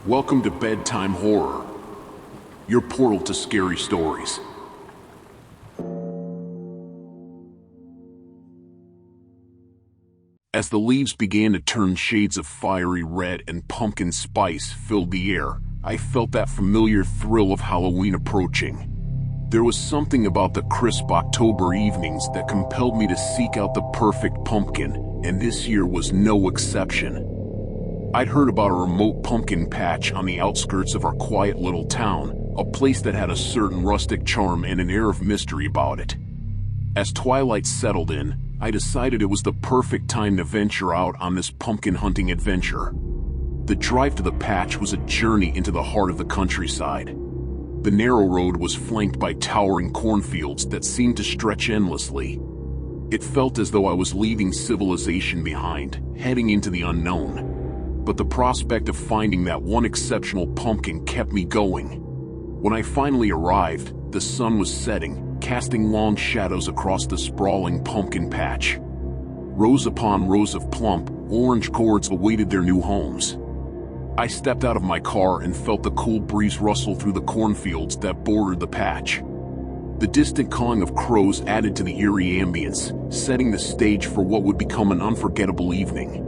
Welcome to Bedtime Horror, your portal to scary stories. As the leaves began to turn shades of fiery red and pumpkin spice filled the air, I felt that familiar thrill of Halloween approaching. There was something about the crisp October evenings that compelled me to seek out the perfect pumpkin, and this year was no exception. I'd heard about a remote pumpkin patch on the outskirts of our quiet little town, a place that had a certain rustic charm and an air of mystery about it. As twilight settled in, I decided it was the perfect time to venture out on this pumpkin hunting adventure. The drive to the patch was a journey into the heart of the countryside. The narrow road was flanked by towering cornfields that seemed to stretch endlessly. It felt as though I was leaving civilization behind, heading into the unknown. But the prospect of finding that one exceptional pumpkin kept me going. When I finally arrived, the sun was setting, casting long shadows across the sprawling pumpkin patch. Rows upon rows of plump, orange gourds awaited their new homes. I stepped out of my car and felt the cool breeze rustle through the cornfields that bordered the patch. The distant cawing of crows added to the eerie ambience, setting the stage for what would become an unforgettable evening.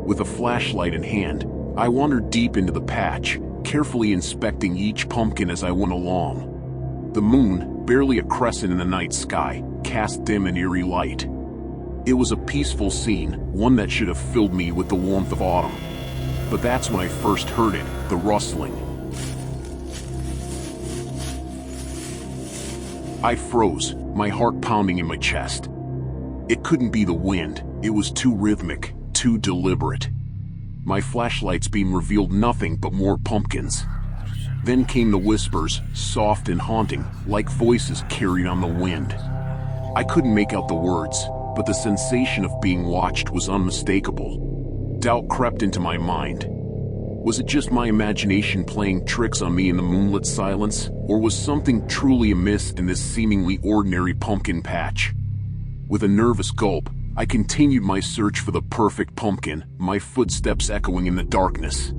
With a flashlight in hand, I wandered deep into the patch, carefully inspecting each pumpkin as I went along. The moon, barely a crescent in the night sky, cast dim and eerie light. It was a peaceful scene, one that should have filled me with the warmth of autumn. But that's when I first heard it, the rustling. I froze, my heart pounding in my chest. It couldn't be the wind, it was too rhythmic, too deliberate. My flashlight's beam revealed nothing but more pumpkins. Then came the whispers, soft and haunting, like voices carried on the wind. I couldn't make out the words, but the sensation of being watched was unmistakable. Doubt crept into my mind. Was it just my imagination playing tricks on me in the moonlit silence, or was something truly amiss in this seemingly ordinary pumpkin patch? With a nervous gulp, I continued my search for the perfect pumpkin, my footsteps echoing in the darkness.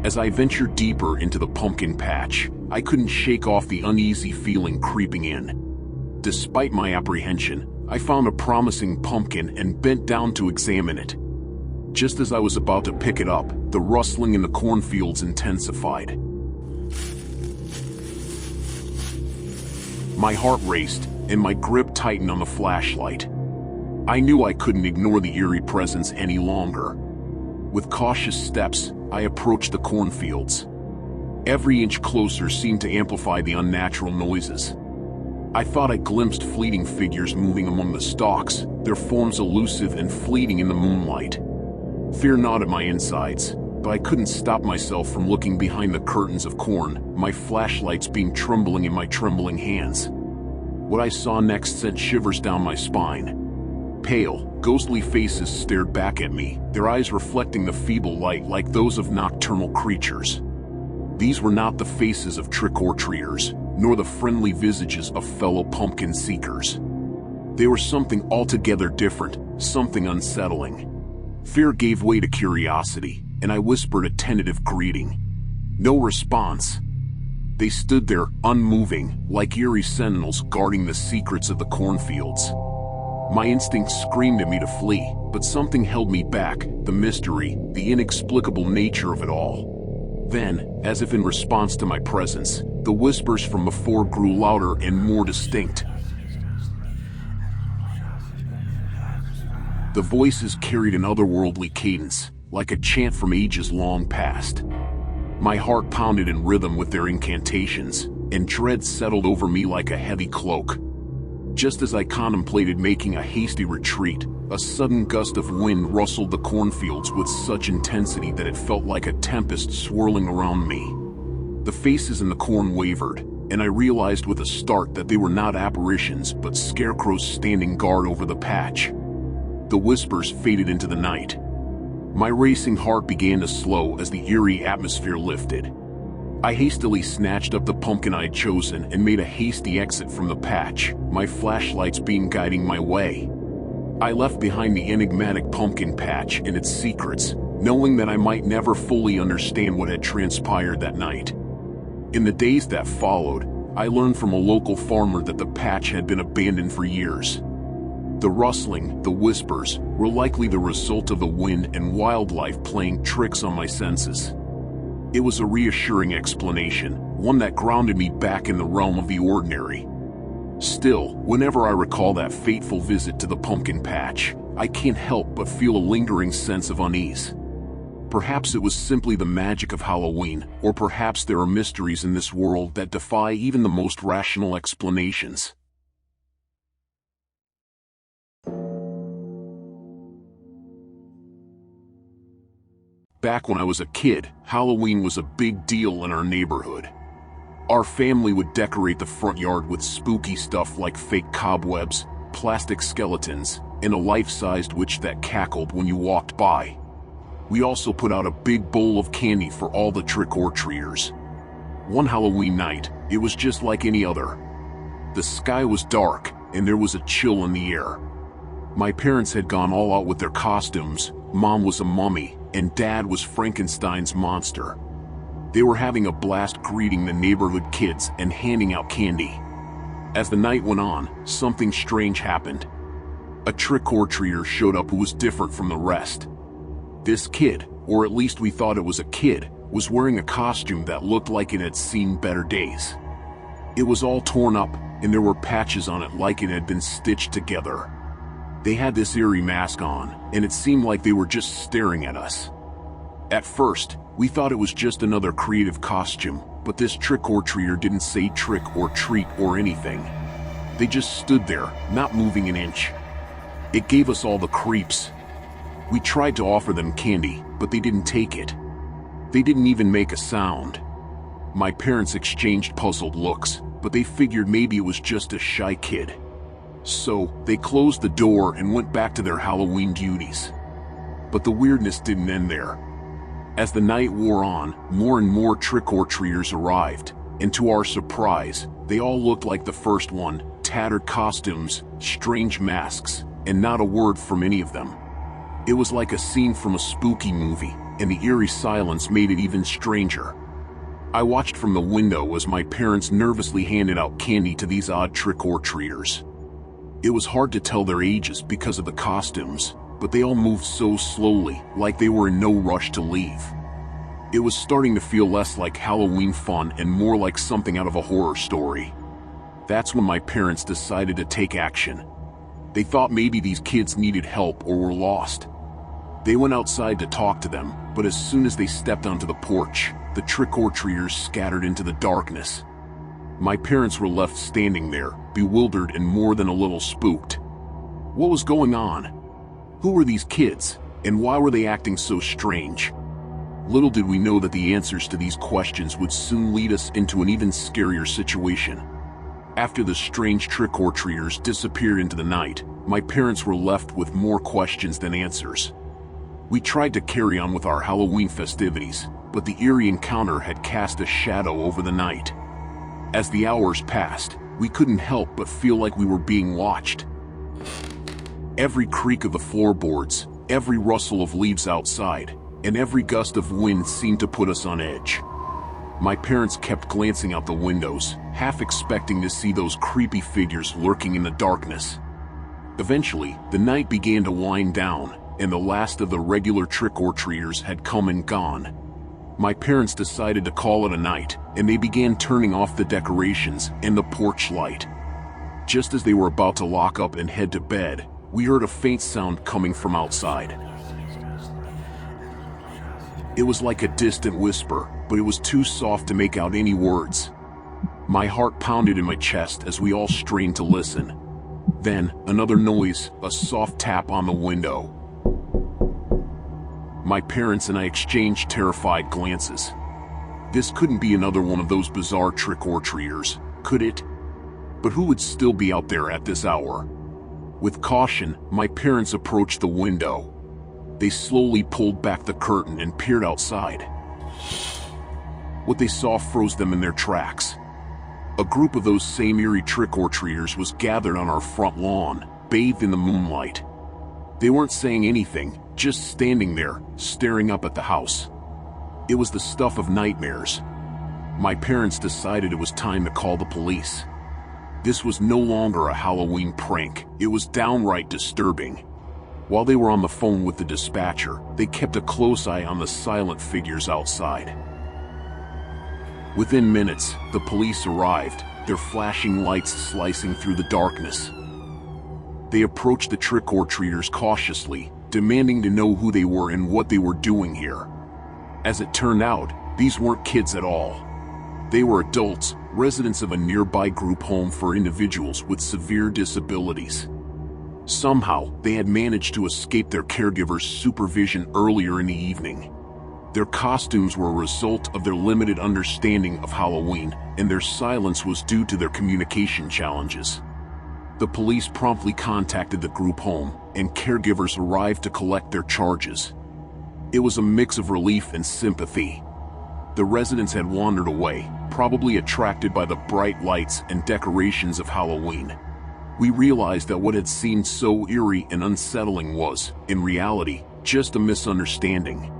As I ventured deeper into the pumpkin patch, I couldn't shake off the uneasy feeling creeping in. Despite my apprehension, I found a promising pumpkin and bent down to examine it. Just as I was about to pick it up, the rustling in the cornfields intensified. My heart raced, and my grip tightened on the flashlight. I knew I couldn't ignore the eerie presence any longer. With cautious steps, I approached the cornfields. Every inch closer seemed to amplify the unnatural noises. I thought I glimpsed fleeting figures moving among the stalks, their forms elusive and fleeting in the moonlight. Fear gnawed at my insides, but I couldn't stop myself from looking behind the curtains of corn, my flashlight's beam trembling in my trembling hands. What I saw next sent shivers down my spine. Pale, ghostly faces stared back at me, their eyes reflecting the feeble light like those of nocturnal creatures. These were not the faces of trick-or-treaters, nor the friendly visages of fellow pumpkin seekers. They were something altogether different, something unsettling. Fear gave way to curiosity, and I whispered a tentative greeting. No response. They stood there, unmoving, like eerie sentinels guarding the secrets of the cornfields. My instincts screamed at me to flee, but something held me back, the mystery, the inexplicable nature of it all. Then, as if in response to my presence, the whispers from before grew louder and more distinct. The voices carried an otherworldly cadence, like a chant from ages long past. My heart pounded in rhythm with their incantations, and dread settled over me like a heavy cloak. Just as I contemplated making a hasty retreat, a sudden gust of wind rustled the cornfields with such intensity that it felt like a tempest swirling around me. The faces in the corn wavered, and I realized with a start that they were not apparitions but scarecrows standing guard over the patch. The whispers faded into the night. My racing heart began to slow as the eerie atmosphere lifted. I hastily snatched up the pumpkin I had chosen and made a hasty exit from the patch, my flashlight's beam guiding my way. I left behind the enigmatic pumpkin patch and its secrets, knowing that I might never fully understand what had transpired that night. In the days that followed, I learned from a local farmer that the patch had been abandoned for years. The rustling, the whispers, were likely the result of the wind and wildlife playing tricks on my senses. It was a reassuring explanation, one that grounded me back in the realm of the ordinary. Still, whenever I recall that fateful visit to the pumpkin patch, I can't help but feel a lingering sense of unease. Perhaps it was simply the magic of Halloween, or perhaps there are mysteries in this world that defy even the most rational explanations. Back when I was a kid, Halloween was a big deal in our neighborhood. Our family would decorate the front yard with spooky stuff like fake cobwebs, plastic skeletons, and a life-sized witch that cackled when you walked by. We also put out a big bowl of candy for all the trick-or-treaters. One Halloween night, it was just like any other. The sky was dark, and there was a chill in the air. My parents had gone all out with their costumes. Mom was a mummy, and Dad was Frankenstein's monster. They were having a blast greeting the neighborhood kids and handing out candy. As the night went on, something strange happened. A trick-or-treater showed up who was different from the rest. This kid, or at least we thought it was a kid, was wearing a costume that looked like it had seen better days. It was all torn up, and there were patches on it like it had been stitched together. They had this eerie mask on, and it seemed like they were just staring at us. At first, we thought it was just another creative costume, but this trick-or-treater didn't say trick or treat or anything. They just stood there, not moving an inch. It gave us all the creeps. We tried to offer them candy, but they didn't take it. They didn't even make a sound. My parents exchanged puzzled looks, but they figured maybe it was just a shy kid. So, they closed the door and went back to their Halloween duties. But the weirdness didn't end there. As the night wore on, more and more trick-or-treaters arrived, and to our surprise, they all looked like the first one, tattered costumes, strange masks, and not a word from any of them. It was like a scene from a spooky movie, and the eerie silence made it even stranger. I watched from the window as my parents nervously handed out candy to these odd trick-or-treaters. It was hard to tell their ages because of the costumes, but they all moved so slowly, like they were in no rush to leave. It was starting to feel less like Halloween fun and more like something out of a horror story. That's when my parents decided to take action. They thought maybe these kids needed help or were lost. They went outside to talk to them, but as soon as they stepped onto the porch, the trick-or-treaters scattered into the darkness. My parents were left standing there, bewildered and more than a little spooked. What was going on? Who were these kids, and why were they acting so strange? Little did we know that the answers to these questions would soon lead us into an even scarier situation. After the strange trick-or-treaters disappeared into the night, my parents were left with more questions than answers. We tried to carry on with our Halloween festivities, but the eerie encounter had cast a shadow over the night. As the hours passed, we couldn't help but feel like we were being watched. Every creak of the floorboards, every rustle of leaves outside, and every gust of wind seemed to put us on edge. My parents kept glancing out the windows, half expecting to see those creepy figures lurking in the darkness. Eventually, the night began to wind down, and the last of the regular trick-or-treaters had come and gone. My parents decided to call it a night, and they began turning off the decorations and the porch light. Just as they were about to lock up and head to bed, we heard a faint sound coming from outside. It was like a distant whisper, but it was too soft to make out any words. My heart pounded in my chest as we all strained to listen. Then, another noise, a soft tap on the window. My parents and I exchanged terrified glances. This couldn't be another one of those bizarre trick-or-treaters, could it? But who would still be out there at this hour? With caution, my parents approached the window. They slowly pulled back the curtain and peered outside. What they saw froze them in their tracks. A group of those same eerie trick-or-treaters was gathered on our front lawn, bathed in the moonlight. They weren't saying anything, just standing there, staring up at the house. It was the stuff of nightmares. My parents decided it was time to call the police. This was no longer a Halloween prank, it was downright disturbing. While they were on the phone with the dispatcher, they kept a close eye on the silent figures outside. Within minutes, the police arrived, their flashing lights slicing through the darkness. They approached the trick-or-treaters cautiously, demanding to know who they were and what they were doing here. As it turned out, these weren't kids at all. They were adults, residents of a nearby group home for individuals with severe disabilities. Somehow, they had managed to escape their caregivers' supervision earlier in the evening. Their costumes were a result of their limited understanding of Halloween, and their silence was due to their communication challenges. The police promptly contacted the group home, and caregivers arrived to collect their charges. It was a mix of relief and sympathy. The residents had wandered away, probably attracted by the bright lights and decorations of Halloween. We realized that what had seemed so eerie and unsettling was, in reality, just a misunderstanding.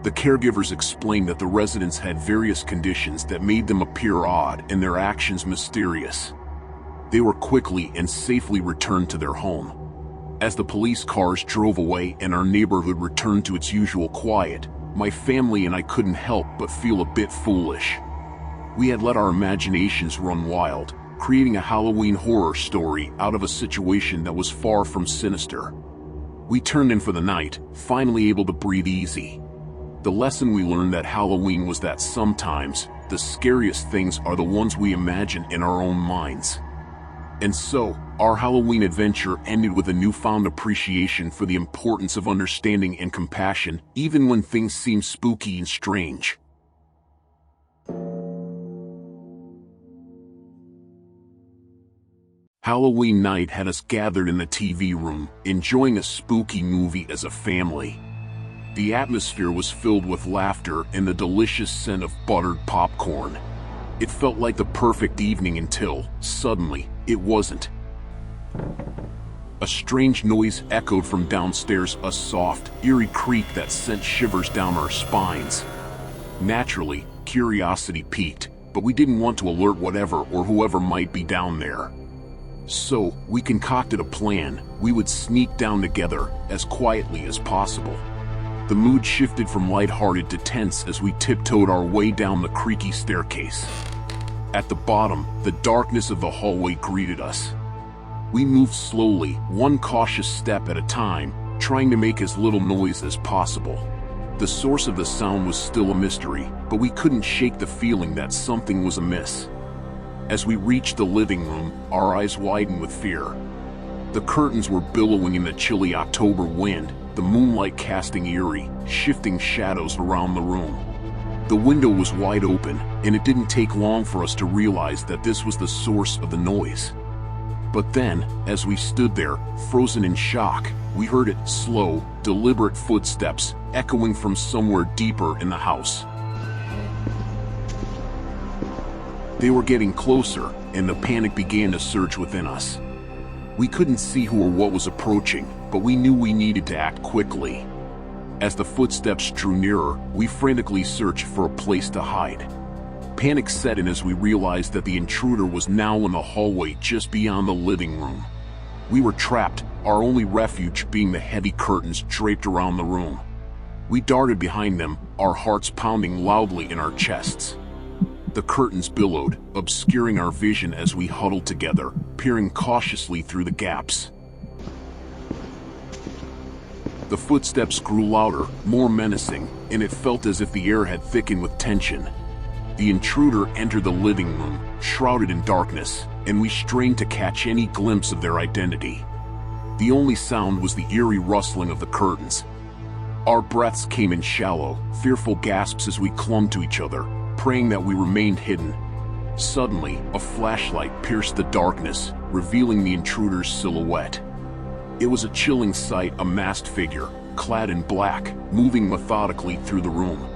The caregivers explained that the residents had various conditions that made them appear odd and their actions mysterious. They were quickly and safely returned to their home. As the police cars drove away and our neighborhood returned to its usual quiet, my family and I couldn't help but feel a bit foolish. We had let our imaginations run wild, creating a Halloween horror story out of a situation that was far from sinister. We turned in for the night, finally able to breathe easy. The lesson we learned that Halloween was that sometimes, the scariest things are the ones we imagine in our own minds. And so, our Halloween adventure ended with a newfound appreciation for the importance of understanding and compassion, even when things seem spooky and strange. Halloween night had us gathered in the TV room, enjoying a spooky movie as a family. The atmosphere was filled with laughter and the delicious scent of buttered popcorn. It felt like the perfect evening until, suddenly, it wasn't. A strange noise echoed from downstairs, a soft, eerie creak that sent shivers down our spines. Naturally, curiosity piqued, but we didn't want to alert whatever or whoever might be down there. So, we concocted a plan. We would sneak down together, as quietly as possible. The mood shifted from lighthearted to tense as we tiptoed our way down the creaky staircase. At the bottom, the darkness of the hallway greeted us. We moved slowly, one cautious step at a time, trying to make as little noise as possible. The source of the sound was still a mystery, but we couldn't shake the feeling that something was amiss. As we reached the living room, our eyes widened with fear. The curtains were billowing in the chilly October wind, the moonlight casting eerie, shifting shadows around the room. The window was wide open, and it didn't take long for us to realize that this was the source of the noise. But then, as we stood there, frozen in shock, we heard it, slow, deliberate footsteps, echoing from somewhere deeper in the house. They were getting closer, and the panic began to surge within us. We couldn't see who or what was approaching, but we knew we needed to act quickly. As the footsteps drew nearer, we frantically searched for a place to hide. Panic set in as we realized that the intruder was now in the hallway just beyond the living room. We were trapped, our only refuge being the heavy curtains draped around the room. We darted behind them, our hearts pounding loudly in our chests. The curtains billowed, obscuring our vision as we huddled together, peering cautiously through the gaps. The footsteps grew louder, more menacing, and it felt as if the air had thickened with tension. The intruder entered the living room, shrouded in darkness, and we strained to catch any glimpse of their identity. The only sound was the eerie rustling of the curtains. Our breaths came in shallow, fearful gasps as we clung to each other, praying that we remained hidden. Suddenly, a flashlight pierced the darkness, revealing the intruder's silhouette. It was a chilling sight, a masked figure, clad in black, moving methodically through the room.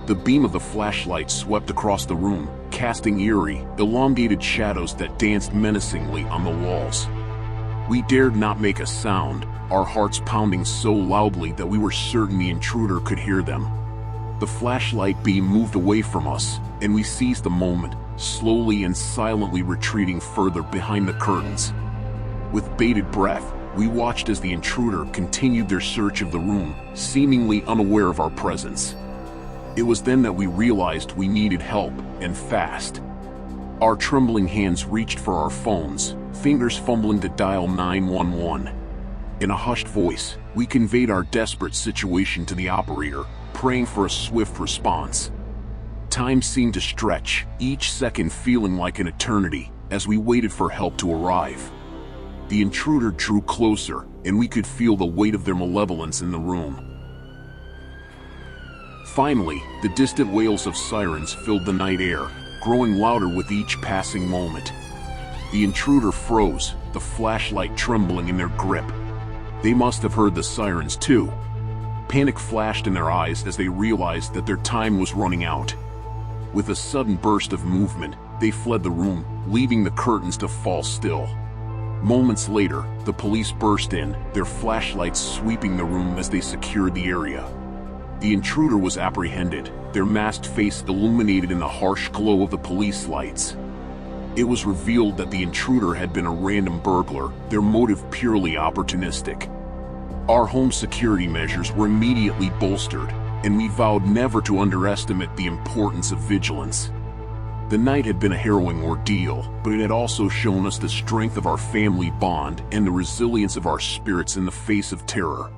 The beam of the flashlight swept across the room, casting eerie, elongated shadows that danced menacingly on the walls. We dared not make a sound, our hearts pounding so loudly that we were certain the intruder could hear them. The flashlight beam moved away from us, and we seized the moment, slowly and silently retreating further behind the curtains. With bated breath, we watched as the intruder continued their search of the room, seemingly unaware of our presence. It was then that we realized we needed help, and fast. Our trembling hands reached for our phones, fingers fumbling to dial 911. In a hushed voice, we conveyed our desperate situation to the operator, praying for a swift response. Time seemed to stretch, each second feeling like an eternity, as we waited for help to arrive. The intruder drew closer, and we could feel the weight of their malevolence in the room. Finally, the distant wails of sirens filled the night air, growing louder with each passing moment. The intruder froze, the flashlight trembling in their grip. They must have heard the sirens too. Panic flashed in their eyes as they realized that their time was running out. With a sudden burst of movement, they fled the room, leaving the curtains to fall still. Moments later, the police burst in, their flashlights sweeping the room as they secured the area. The intruder was apprehended, their masked face illuminated in the harsh glow of the police lights. It was revealed that the intruder had been a random burglar, their motive purely opportunistic. Our home security measures were immediately bolstered, and we vowed never to underestimate the importance of vigilance. The night had been a harrowing ordeal, but it had also shown us the strength of our family bond and the resilience of our spirits in the face of terror.